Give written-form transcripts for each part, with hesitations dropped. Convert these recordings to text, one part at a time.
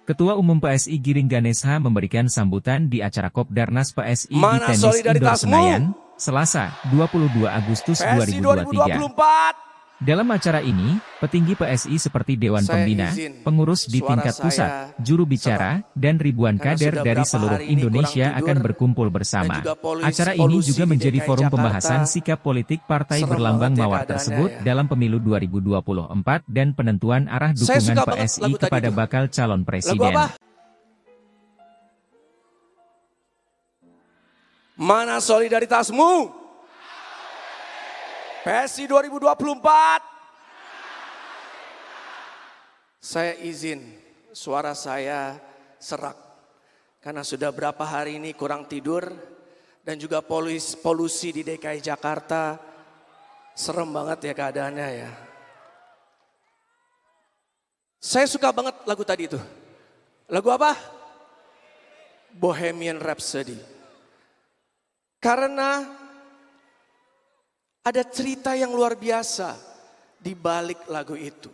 Ketua Umum PSI Giring Ganesha memberikan sambutan di acara Kopdarnas PSI di Mana Tenis Indoor solidaritasmu? Senayan, Selasa, 22 Agustus PSI 2023. 2024. Dalam acara ini, petinggi PSI seperti Dewan Pembina, pengurus di tingkat pusat, juru bicara, dan ribuan kader dari seluruh Indonesia akan berkumpul bersama. Acara ini juga menjadi forum pembahasan sikap politik partai berlambang mawar tersebut dalam pemilu 2024 dan penentuan arah dukungan PSI kepada bakal calon presiden. Mana solidaritasmu? PSI 2024. Saya izin suara saya serak karena sudah berapa hari ini kurang tidur dan juga polusi di DKI Jakarta serem banget ya keadaannya ya. Saya suka banget lagu tadi itu. Lagu apa? Bohemian Rhapsody. Karena ada cerita yang luar biasa di balik lagu itu.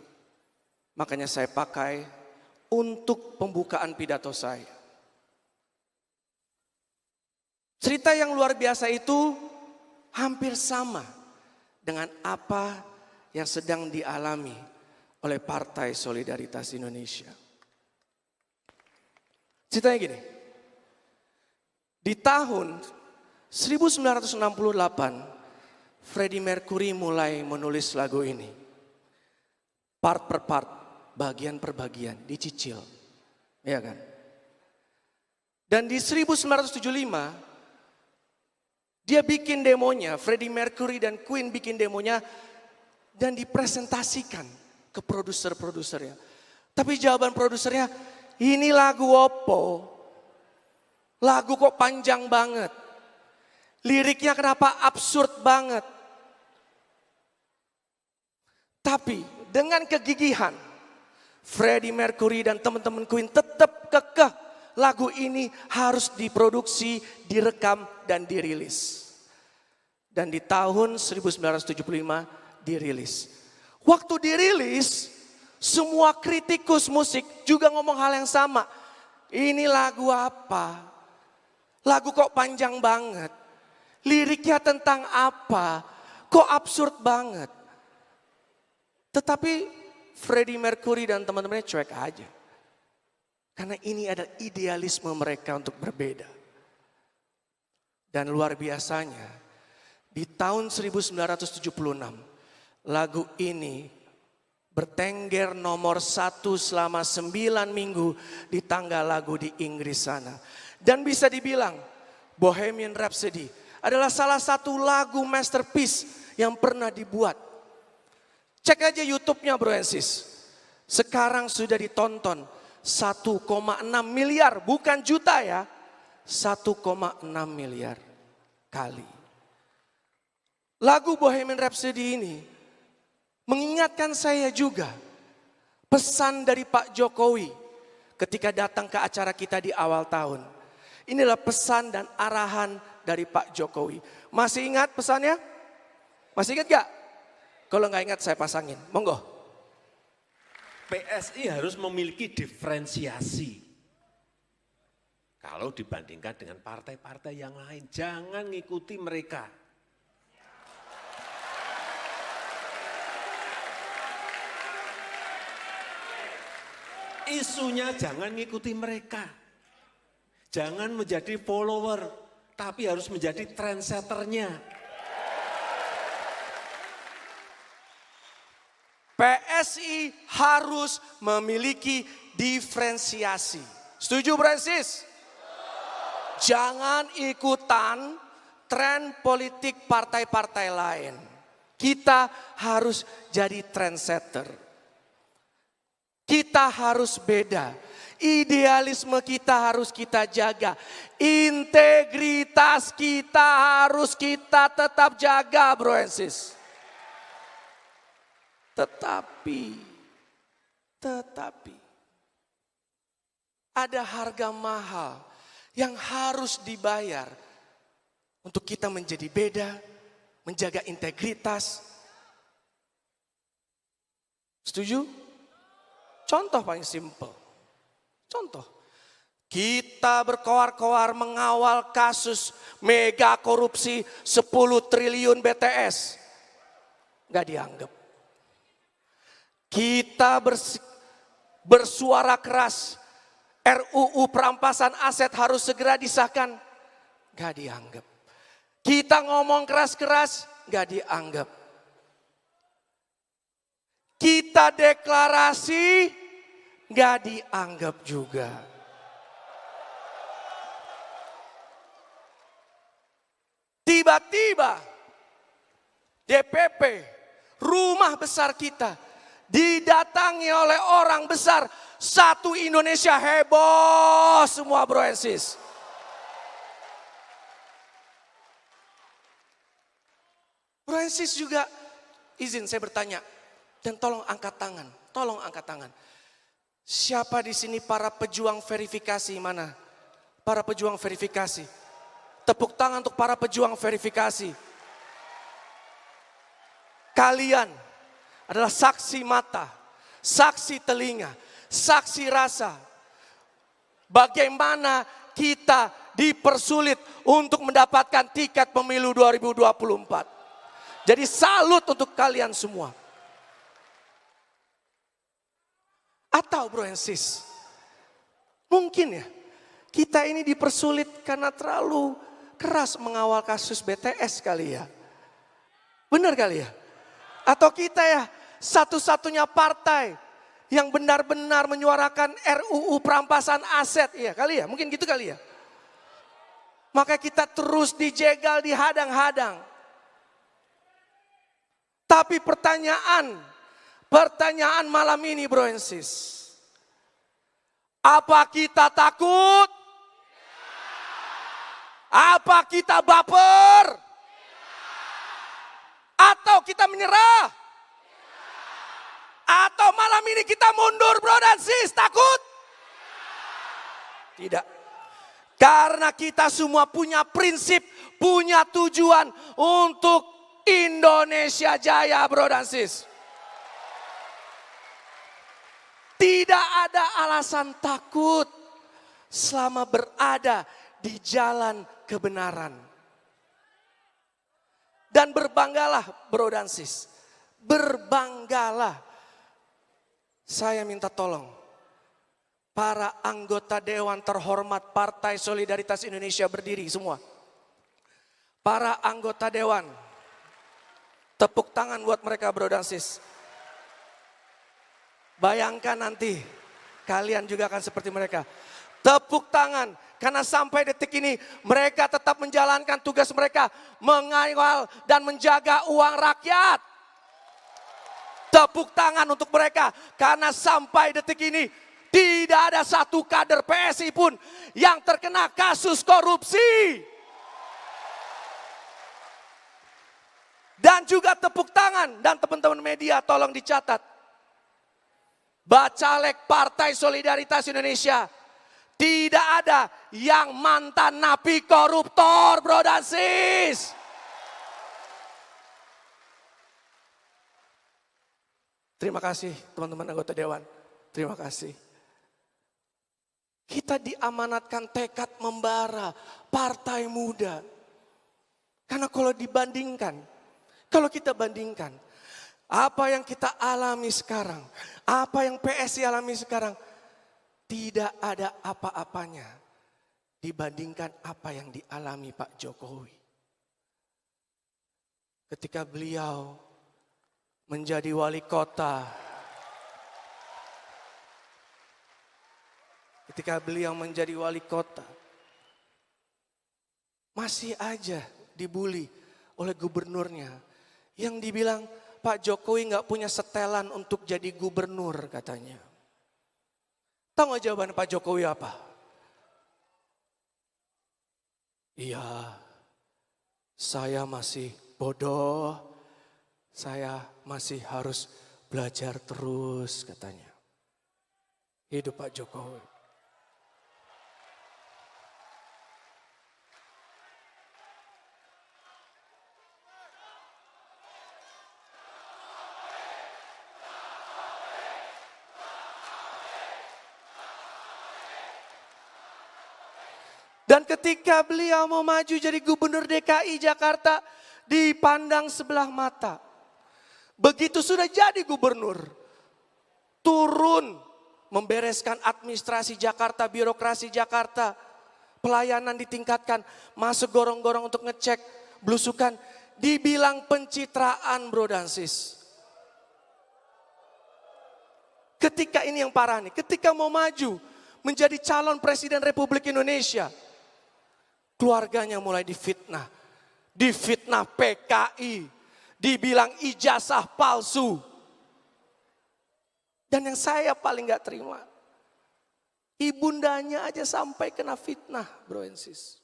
Makanya saya pakai untuk pembukaan pidato saya. Cerita yang luar biasa itu hampir sama dengan apa yang sedang dialami oleh Partai Solidaritas Indonesia. Ceritanya gini. Di tahun 1968 Freddie Mercury mulai menulis lagu ini. Part per part, bagian per bagian, dicicil. Ya kan? Dan di 1975, dia bikin demonya, Freddie Mercury dan Queen bikin demonya dan dipresentasikan ke produser-produsernya. Tapi jawaban produsernya, ini lagu opo? Lagu kok panjang banget? Liriknya kenapa absurd banget? Tapi dengan kegigihan, Freddie Mercury dan teman-teman Queen tetap kekeh lagu ini harus diproduksi, direkam, dan dirilis. Dan di tahun 1975 dirilis. Waktu dirilis, semua kritikus musik juga ngomong hal yang sama. Ini lagu apa? Lagu kok panjang banget? Liriknya tentang apa? Kok absurd banget? Tetapi Freddie Mercury dan teman-temannya cuek aja. Karena ini adalah idealisme mereka untuk berbeda. Dan luar biasanya, di tahun 1976, lagu ini bertengger nomor 1 selama 9 minggu di tangga lagu di Inggris sana. Dan bisa dibilang, Bohemian Rhapsody adalah salah satu lagu masterpiece yang pernah dibuat. Cek aja YouTube-nya Bro and Sis. Sekarang sudah ditonton 1,6 miliar, bukan juta ya. 1,6 miliar kali. Lagu Bohemian Rhapsody ini mengingatkan saya juga pesan dari Pak Jokowi ketika datang ke acara kita di awal tahun. Inilah pesan dan arahan dari Pak Jokowi. Masih ingat pesannya? Masih ingat gak? Kalau nggak ingat saya pasangin, monggo. PSI harus memiliki diferensiasi. Kalau dibandingkan dengan partai-partai yang lain, jangan ngikuti mereka. Isunya jangan ngikuti mereka. Jangan menjadi follower, tapi harus menjadi trendsetternya. PSI harus memiliki diferensiasi. Setuju Francis? Jangan ikutan tren politik partai-partai lain. Kita harus jadi trendsetter. Kita harus beda. Idealisme kita harus kita jaga. Integritas kita harus kita tetap jaga, bro and sis. Tetapi ada harga mahal yang harus dibayar untuk kita menjadi beda, menjaga integritas. Setuju? Contoh paling simpel. Contoh. Kita berkoar-koar mengawal kasus mega korupsi 10 triliun BTS. Gak dianggap. Kita bersuara keras, RUU perampasan aset harus segera disahkan. Gak dianggap. Kita ngomong keras-keras, gak dianggap. Kita deklarasi, gak dianggap juga. Tiba-tiba DPP, rumah besar kita, didatangi oleh orang besar. Satu Indonesia heboh semua bro and sis. Bro and sis juga, izin saya bertanya. Dan tolong angkat tangan, tolong angkat tangan. Siapa di sini para pejuang verifikasi mana? Para pejuang verifikasi. Tepuk tangan untuk para pejuang verifikasi. Kalian adalah saksi mata, saksi telinga, saksi rasa. Bagaimana kita dipersulit untuk mendapatkan tiket pemilu 2024. Jadi salut untuk kalian semua. Atau bro and sis, mungkin ya kita ini dipersulit karena terlalu keras mengawal kasus BTS kali ya. Benar kali ya? Atau kita ya satu-satunya partai yang benar-benar menyuarakan RUU perampasan aset. Iya kali ya, mungkin gitu kali ya. Maka kita terus dijegal, dihadang-hadang. Tapi pertanyaan malam ini bro and sis. Apa kita takut? Apa kita baper? Atau kita menyerah? Atau malam ini kita mundur bro dan sis, takut? Tidak. Karena kita semua punya prinsip, punya tujuan untuk Indonesia Jaya bro dan sis. Tidak ada alasan takut selama berada di jalan kebenaran. Dan berbanggalah bro dan sis. Berbanggalah. Saya minta tolong. Para anggota Dewan terhormat Partai Solidaritas Indonesia berdiri semua. Para anggota Dewan. Tepuk tangan buat mereka bro dan sis. Bayangkan nanti kalian juga akan seperti mereka. Tepuk tangan karena sampai detik ini mereka tetap menjalankan tugas mereka. Mengawal dan menjaga uang rakyat. Tepuk tangan untuk mereka karena sampai detik ini tidak ada satu kader PSI pun yang terkena kasus korupsi. Dan juga tepuk tangan dan teman-teman media tolong dicatat. Bacalek Partai Solidaritas Indonesia tidak ada yang mantan napi koruptor bro dan sis. Terima kasih teman-teman anggota Dewan. Terima kasih. Kita diamanatkan tekad membara partai muda. Karena kalau dibandingkan, kalau kita bandingkan apa yang kita alami sekarang, apa yang PSI alami sekarang, tidak ada apa-apanya dibandingkan apa yang dialami Pak Jokowi. Ketika beliau menjadi wali kota, masih aja dibully oleh gubernurnya yang dibilang Pak Jokowi nggak punya setelan untuk jadi gubernur katanya. Tahu nggak jawaban Pak Jokowi apa? Iya, saya masih bodoh, saya masih harus belajar terus katanya. Hidup Pak Jokowi. Dan ketika beliau mau maju jadi gubernur DKI Jakarta, dipandang sebelah mata. Begitu sudah jadi gubernur, turun membereskan administrasi Jakarta, birokrasi Jakarta, pelayanan ditingkatkan, masuk gorong-gorong untuk ngecek, belusukan, dibilang pencitraan bro dan sis. Ketika ini yang parah nih, ketika mau maju menjadi calon presiden Republik Indonesia, keluarganya mulai difitnah PKI, dibilang ijazah palsu. Dan yang saya paling gak terima, ibundanya aja sampai kena fitnah bro and sis.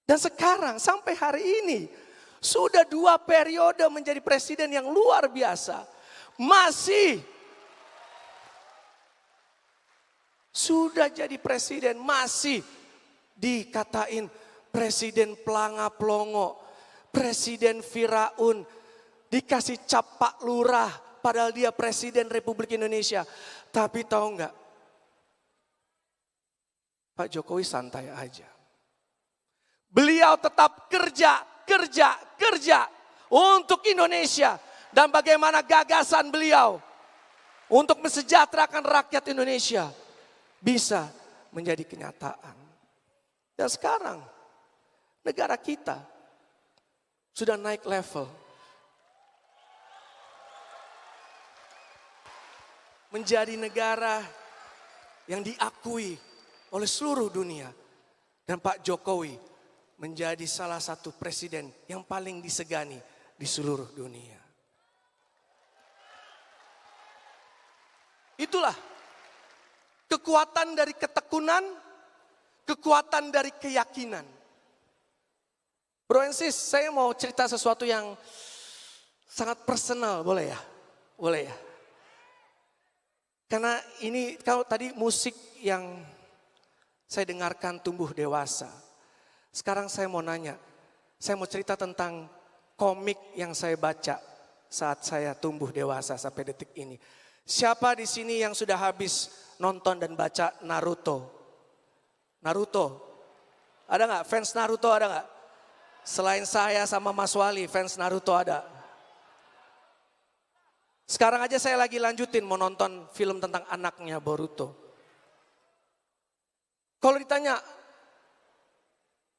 Dan sekarang sampai hari ini, sudah 2 periode menjadi presiden yang luar biasa. Masih sudah jadi presiden, masih dikatain presiden pelanga-pelongo, presiden Firaun, dikasih cap Pak Lurah, padahal dia presiden Republik Indonesia. Tapi tahu nggak, Pak Jokowi santai aja. Beliau tetap kerja untuk Indonesia. Dan bagaimana gagasan beliau untuk mensejahterakan rakyat Indonesia bisa menjadi kenyataan. Dan sekarang negara kita sudah naik level. Menjadi negara yang diakui oleh seluruh dunia. Dan Pak Jokowi menjadi salah satu presiden yang paling disegani di seluruh dunia. Itulah kekuatan dari ketekunan, kekuatan dari keyakinan. Bro and sis, saya mau cerita sesuatu yang sangat personal, boleh ya? Boleh ya? Karena ini kalau tadi musik yang saya dengarkan tumbuh dewasa. Sekarang saya mau nanya, saya mau cerita tentang komik yang saya baca saat saya tumbuh dewasa sampai detik ini. Siapa di sini yang sudah habis nonton dan baca Naruto? Naruto? Ada nggak fans Naruto, ada nggak? Selain saya sama Mas Wali, fans Naruto ada? Sekarang aja saya lagi lanjutin mau nonton film tentang anaknya Boruto. Kalau ditanya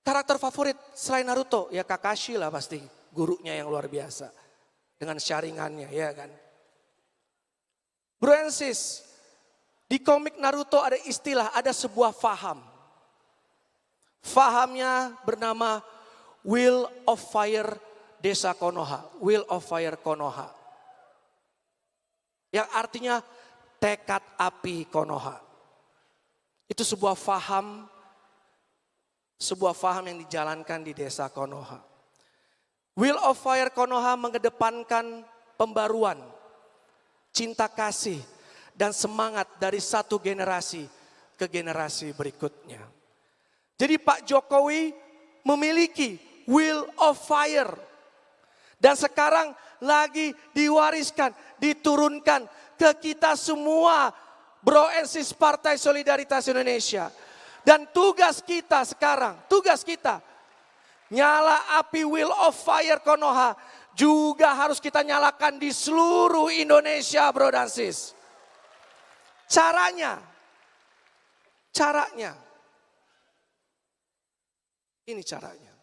karakter favorit selain Naruto, ya Kakashi lah pasti, gurunya yang luar biasa. Dengan sharingannya, ya kan? Bro and sis, di komik Naruto ada istilah, ada sebuah faham. Fahamnya bernama Will of Fire Desa Konoha. Will of Fire Konoha. Yang artinya tekad api Konoha. Itu sebuah faham yang dijalankan di desa Konoha. Will of Fire Konoha mengedepankan pembaruan, cinta kasih, dan semangat dari satu generasi ke generasi berikutnya. Jadi Pak Jokowi memiliki Will of Fire. Dan sekarang lagi diwariskan, diturunkan ke kita semua, Bro and Sis Partai Solidaritas Indonesia. Dan tugas kita sekarang, nyala api Will of Fire Konoha juga harus kita nyalakan di seluruh Indonesia, bro dan sis. Caranya. Ini caranya.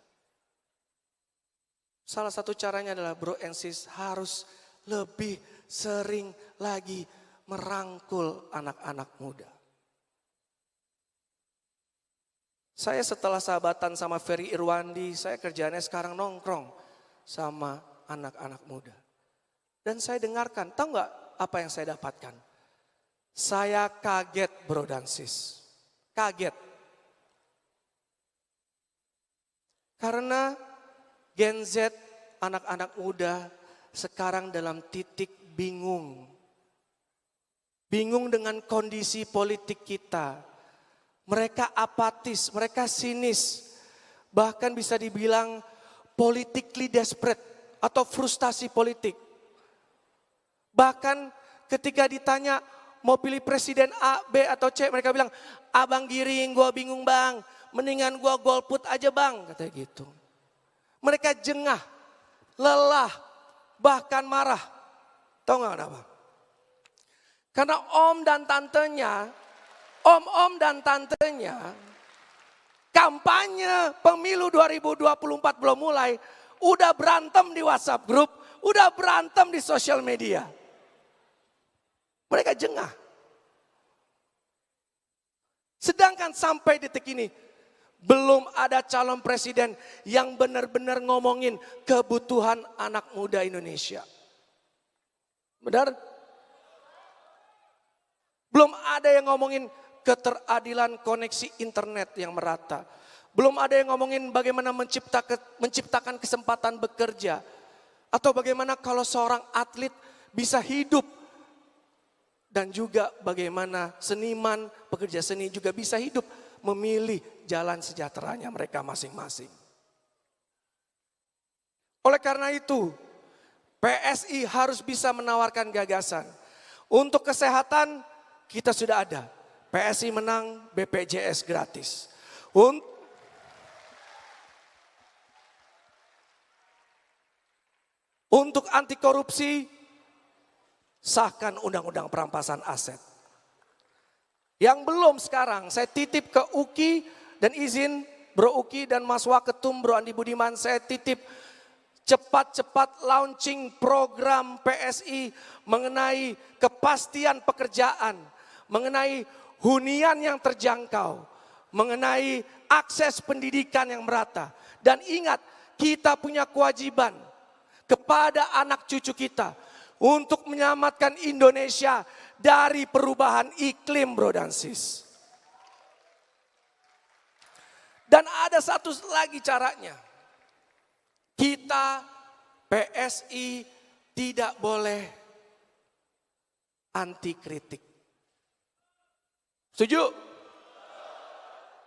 Salah satu caranya adalah bro and sis harus lebih sering lagi merangkul anak-anak muda. Saya setelah sahabatan sama Ferry Irwandi, saya kerjaannya sekarang nongkrong sama anak-anak muda. Dan saya dengarkan, tahu nggak apa yang saya dapatkan? Saya kaget bro dan sis. Kaget. Karena Gen Z, anak-anak muda sekarang dalam titik bingung. Bingung dengan kondisi politik kita. Mereka apatis, mereka sinis. Bahkan bisa dibilang politically desperate atau frustasi politik. Bahkan ketika ditanya mau pilih presiden A, B atau C, mereka bilang, abang giring, gua bingung bang, mendingan gua golput aja bang, katanya gitu. Mereka jengah, lelah, bahkan marah. Tahu nggak kenapa? Karena om dan tantenya, kampanye pemilu 2024 belum mulai, udah berantem di WhatsApp grup, udah berantem di sosial media. Mereka jengah. Sedangkan sampai detik ini, belum ada calon presiden yang benar-benar ngomongin kebutuhan anak muda Indonesia. Benar? Belum ada yang ngomongin keteradilan koneksi internet yang merata. Belum ada yang ngomongin bagaimana menciptakan kesempatan bekerja. Atau bagaimana kalau seorang atlet bisa hidup. Dan juga bagaimana seniman, pekerja seni juga bisa hidup. Memilih jalan sejahteranya mereka masing-masing. Oleh karena itu, PSI harus bisa menawarkan gagasan. Untuk kesehatan, kita sudah ada. PSI menang BPJS gratis. Untuk anti korupsi, sahkan undang-undang perampasan aset. Yang belum sekarang, saya titip ke UKI dan izin Bro UKI dan Mas Waketum Bro Andi Budiman, saya titip cepat-cepat launching program PSI mengenai kepastian pekerjaan, mengenai hunian yang terjangkau, mengenai akses pendidikan yang merata. Dan ingat, kita punya kewajiban kepada anak cucu kita untuk menyelamatkan Indonesia dari perubahan iklim, bro dan sis. Dan ada satu lagi caranya. Kita PSI tidak boleh anti kritik. Setuju?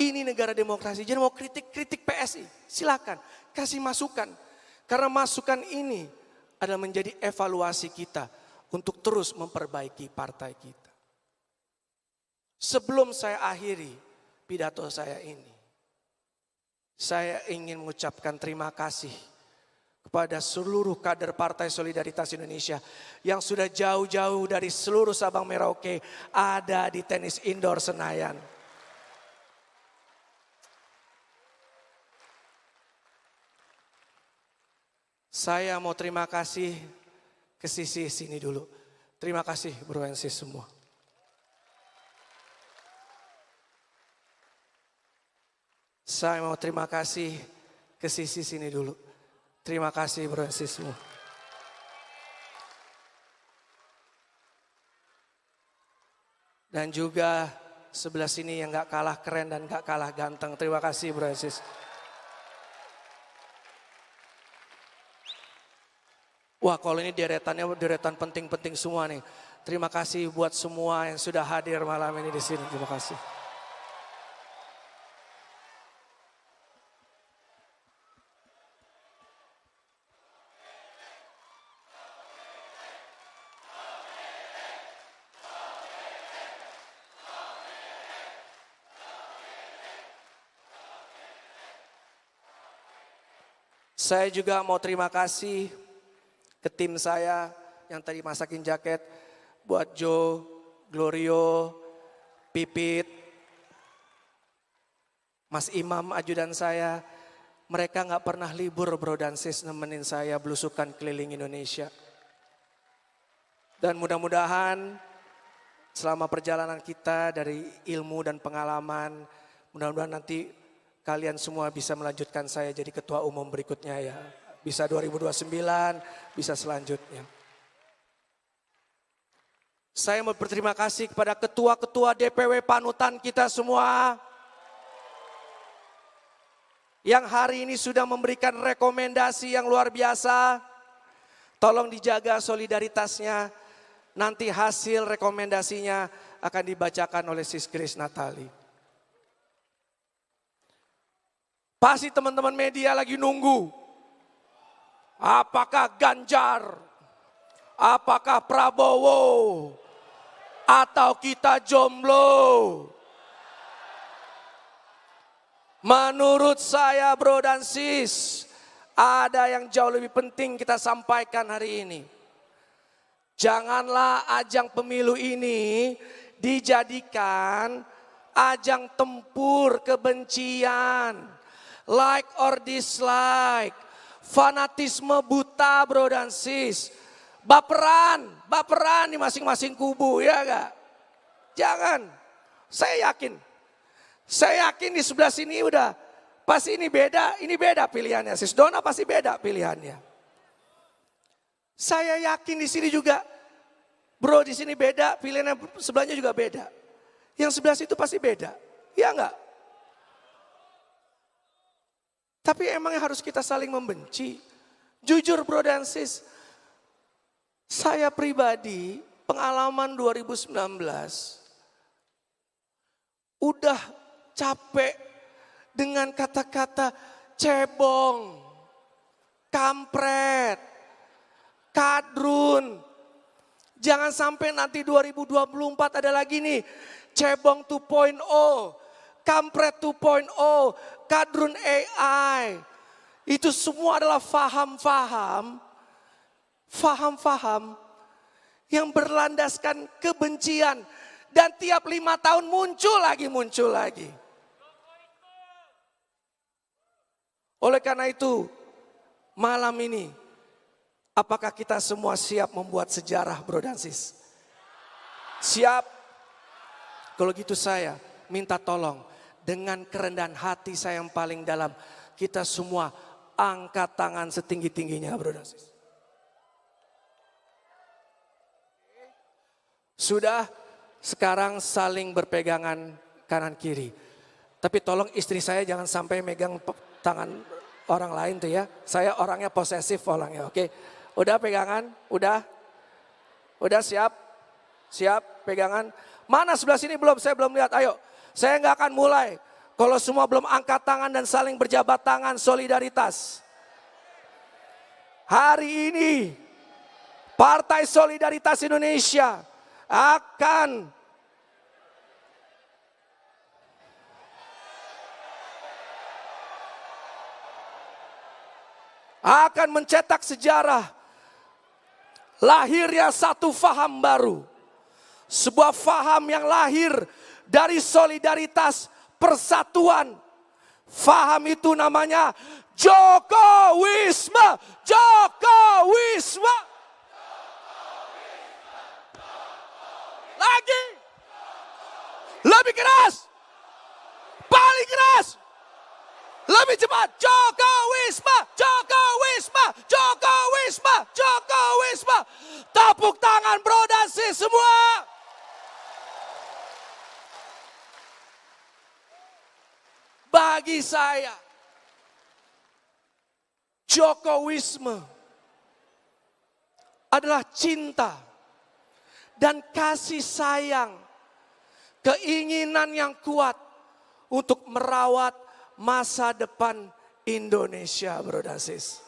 Ini negara demokrasi. Jadi mau kritik PSI, silakan kasih masukan. Karena masukan ini adalah menjadi evaluasi kita untuk terus memperbaiki partai kita. Sebelum saya akhiri pidato saya ini, saya ingin mengucapkan terima kasih kepada seluruh kader Partai Solidaritas Indonesia yang sudah jauh-jauh dari seluruh Sabang Merauke ada di tenis indoor Senayan. Saya mau terima kasih ke sisi sini dulu. Terima kasih bro and sis semua. Saya mau terima kasih ke sisi sini dulu. Terima kasih bro and sis semua. Dan juga sebelah sini yang gak kalah keren dan gak kalah ganteng. Terima kasih bro and sis. Wah, kalau ini deretan penting-penting semua nih. Terima kasih buat semua yang sudah hadir malam ini di sini. Terima kasih. Saya juga mau terima kasih ke tim saya yang tadi masakin jaket, buat Joe, Glorio, Pipit, Mas Imam ajudan saya. Mereka gak pernah libur bro dan sis nemenin saya belusukan keliling Indonesia. Dan mudah-mudahan selama perjalanan kita dari ilmu dan pengalaman, mudah-mudahan nanti kalian semua bisa melanjutkan saya jadi ketua umum berikutnya ya. Bisa 2029, bisa selanjutnya. Saya mau berterima kasih kepada ketua-ketua DPW panutan kita semua. Yang hari ini sudah memberikan rekomendasi yang luar biasa. Tolong dijaga solidaritasnya. Nanti hasil rekomendasinya akan dibacakan oleh Sis Grace Natali. Pasti teman-teman media lagi nunggu. Apakah Ganjar? Apakah Prabowo? atau kita jomblo? Menurut saya bro dan sis, ada yang jauh lebih penting kita sampaikan hari ini. Janganlah ajang pemilu ini dijadikan ajang tempur kebencian, like or dislike, fanatisme buta bro dan sis, baperan di masing-masing kubu, ya gak? Jangan, saya yakin di sebelah sini udah pasti ini beda pilihannya. Sis Dona pasti beda pilihannya. Saya yakin di sini juga, bro di sini beda, pilihannya sebelahnya juga beda. Yang sebelah situ pasti beda, ya enggak? Tapi emang harus kita saling membenci? Jujur bro dan sis, saya pribadi pengalaman 2019 udah capek dengan kata-kata cebong, kampret, kadrun. Jangan sampai nanti 2024 ada lagi nih cebong 2.0, kampret 2.0, kadrun AI. Itu semua adalah faham-faham yang berlandaskan kebencian. Dan tiap 5 tahun muncul lagi. Oleh karena itu, malam ini, apakah kita semua siap membuat sejarah bro dan sis? Siap? Kalau gitu saya minta tolong, dengan kerendahan hati saya yang paling dalam, kita semua angkat tangan setinggi-tingginya bro dan sis. Sudah, sekarang saling berpegangan kanan kiri. Tapi tolong istri saya jangan sampai megang tangan orang lain tuh ya. Saya orangnya posesif orangnya, oke. Udah pegangan? Udah siap? Siap pegangan? Mana sebelah sini belum? Saya belum lihat. Ayo, saya nggak akan mulai kalau semua belum angkat tangan dan saling berjabat tangan solidaritas. Hari ini Partai Solidaritas Indonesia akan mencetak sejarah lahirnya satu faham baru. Sebuah faham yang lahir dari solidaritas persatuan. Faham itu namanya Jokowisme. Jokowisme. Lagi. Lebih keras. Paling keras. Lebih cepat. Jokowisme. Jokowisme. Jokowisme. Jokowisme. Tepuk tangan bro dan sis semua. Bagi saya, Jokowisme adalah cinta dan kasih sayang, keinginan yang kuat untuk merawat masa depan Indonesia, bro dan sis.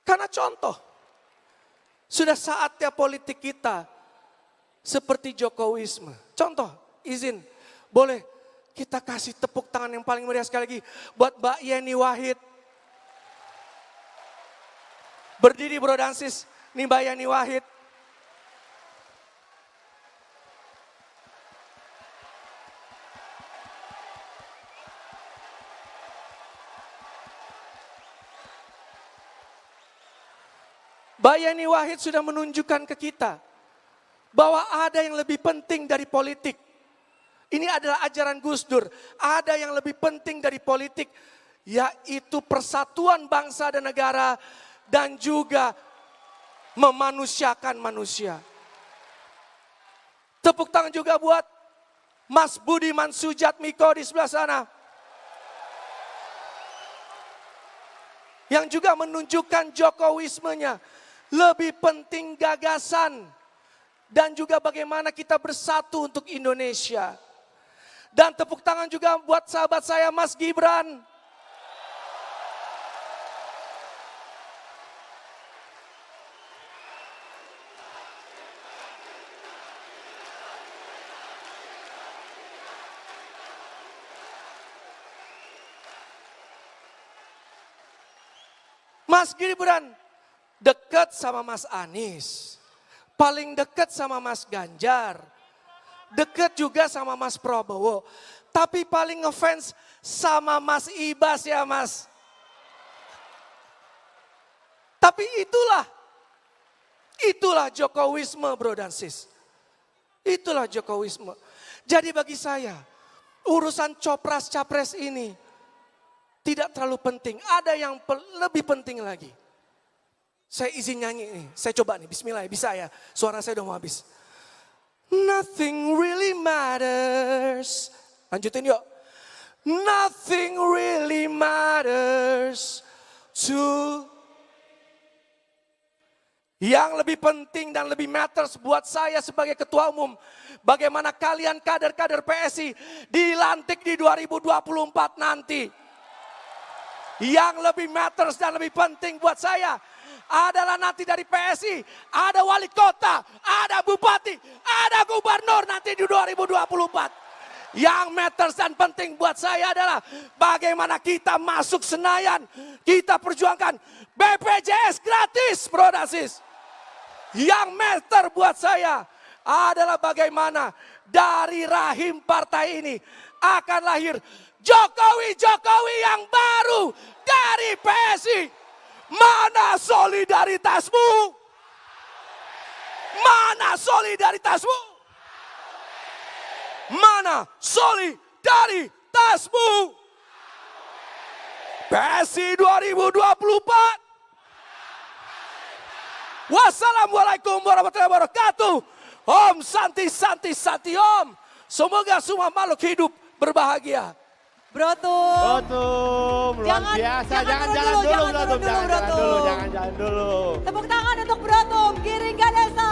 Karena contoh, sudah saatnya politik kita seperti Jokowisme. Contoh, izin, boleh kita kasih tepuk tangan yang paling meriah sekali lagi buat Mbak Yeni Wahid. Berdiri bro dan sis, nih Mbak Yeni Wahid. Mbak Yeni Wahid sudah menunjukkan ke kita bahwa ada yang lebih penting dari politik. Ini adalah ajaran Gus Dur. Ada yang lebih penting dari politik, yaitu persatuan bangsa dan negara dan juga memanusiakan manusia. Tepuk tangan juga buat Mas Budiman Sujatmiko di sebelah sana. Yang juga menunjukkan Jokowismenya. Lebih penting gagasan dan juga bagaimana kita bersatu untuk Indonesia. Dan tepuk tangan juga buat sahabat saya Mas Gibran. Mas Gibran dekat sama Mas Anies. Paling dekat sama Mas Ganjar. Dekat juga sama Mas Prabowo. Tapi paling ngefans sama Mas Ibas ya Mas. Tapi itulah Jokowisme bro dan sis. Itulah Jokowisme. Jadi bagi saya, urusan copras-capres ini tidak terlalu penting. Ada yang lebih penting lagi. Saya izin nyanyi nih, saya coba nih, bismillah bisa ya. Suara saya udah mau habis. Nothing really matters. Lanjutin yuk. Nothing really matters to. Yang lebih penting dan lebih matters buat saya sebagai ketua umum. Bagaimana kalian kader-kader PSI dilantik di 2024 nanti. Yang lebih matters dan lebih penting buat saya adalah nanti dari PSI. Ada wali kota, ada bupati, ada gubernur nanti di 2024. Yang matters dan penting buat saya adalah bagaimana kita masuk Senayan. Kita perjuangkan BPJS gratis bro dan sis. Yang matter buat saya adalah bagaimana dari rahim partai ini akan lahir Jokowi yang baru dari PSI. Mana solidaritasmu? Mana solidaritasmu? Mana solidaritasmu? PSI 2024. Wassalamualaikum warahmatullahi wabarakatuh. Om Santi Santi Santi Om. Semoga semua makhluk hidup berbahagia. Brotum, luar biasa. Jangan dulu, Brotum. Jangan dulu. Tepuk tangan untuk Brotum, Giring Ganesa.